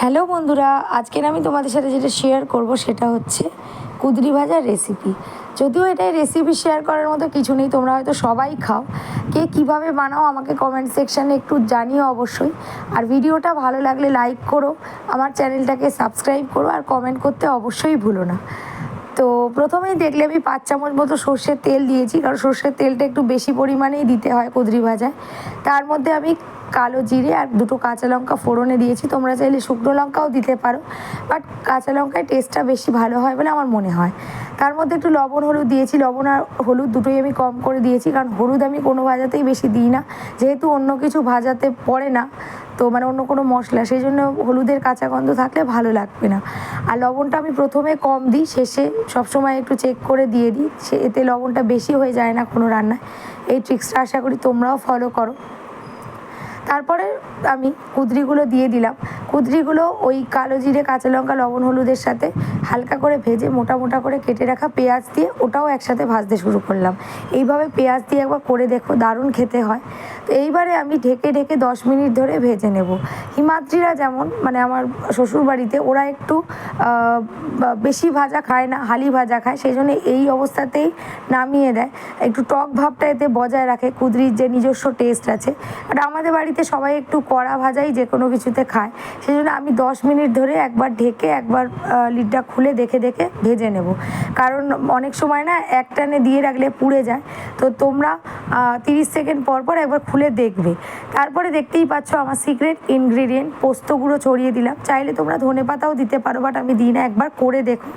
Hello বন্ধুরা, আজকের আমি তোমাদের সাথে যেটা শেয়ার করব সেটা হচ্ছে কুঁদরি ভাজার রেসিপি। যদিও এটাই রেসিপি শেয়ার করার মতো কিছু নেই, তোমরা হয়তো সবাই খাও। কে কীভাবে বানাও আমাকে কমেন্ট সেকশানে একটু জানিও অবশ্যই। আর ভিডিওটা ভালো লাগলে লাইক করো, আমার চ্যানেলটাকে সাবস্ক্রাইব করো, আর কমেন্ট করতে অবশ্যই ভুলো না। তো প্রথমেই দেখলে আমি 5 চামচ মতো সর্ষের তেল দিয়েছি, কারণ সর্ষের তেলটা একটু বেশি পরিমাণেই দিতে হয় কুঁদরি ভাজায়। তার মধ্যে আমি কালো জিরে আর 2টো কাঁচা লঙ্কা ফোড়নে দিয়েছি। তোমরা চাইলে শুকনো লঙ্কাও দিতে পারো, বাট কাঁচা লঙ্কায় টেস্টটা বেশি ভালো হয় বলে আমার মনে হয়। তার মধ্যে একটু লবণ হলুদ দিয়েছি। লবণ আর হলুদ দুটোই আমি কম করে দিয়েছি, কারণ হলুদ আমি কোনো ভাজাতেই বেশি দিই না, যেহেতু অন্য কিছু ভাজাতে পড়ে না, তো মানে অন্য কোনো মশলা, সেই জন্য হলুদের কাঁচা গন্ধ থাকলে ভালো লাগবে না। আর লবণটা আমি প্রথমে কম দিই, শেষে সবসময় একটু চেক করে দিয়ে দিই, এতে লবণটা বেশি হয়ে যায় না কোনো রান্নায়। এই ট্রিক্সটা আশা করি তোমরাও ফলো করো। তারপরে আমি কুঁদরিগুলো দিয়ে দিলাম। কুঁদরিগুলো ওই কালো জিরে কাঁচা লঙ্কা লবণ হলুদের সাথে হালকা করে ভেজে মোটা মোটা করে কেটে রাখা পেঁয়াজ দিয়ে ওটাও একসাথে ভাজতে শুরু করলাম। এইভাবে পেঁয়াজ দিয়ে একবার করে দেখো, দারুণ খেতে হয়। তো এইবারে আমি ঢেকে ঢেকে 10 মিনিট ধরে ভেজে নেব। হিমাদ্রিরা যেমন, মানে আমার শ্বশুরবাড়িতে ওরা একটু বেশি ভাজা খায় না, হালি ভাজা খায়, সেই জন্য এই অবস্থাতেই নামিয়ে দেয়। একটু টক ভাবটা এতে বজায় রাখে, কুঁদরির যে নিজস্ব টেস্ট আছে। আর আমাদের বাড়িতে সবাই একটু কড়া ভাজাই যে কোনো কিছুতে খায়, সেই জন্য আমি 10 মিনিট ধরে একবার ঢেকে একবার লিডটা খুলে দেখে দেখে ভেজে নেব। কারণ অনেক সময় না একটানে দিয়ে রাখলে পুড়ে যায়। তো তোমরা 30 সেকেন্ড পর পর একবার খুলে দেখবে। তারপরে দেখতেই পাচ্ছ আমার সিক্রেট ইনগ্রিডিয়েন্ট পোস্ত গুঁড়ো ছড়িয়ে দিলাম। চাইলে তোমরা ধনেপাতাও দিতে পারো, বাট আমি দিই না, একবার করে দেখো।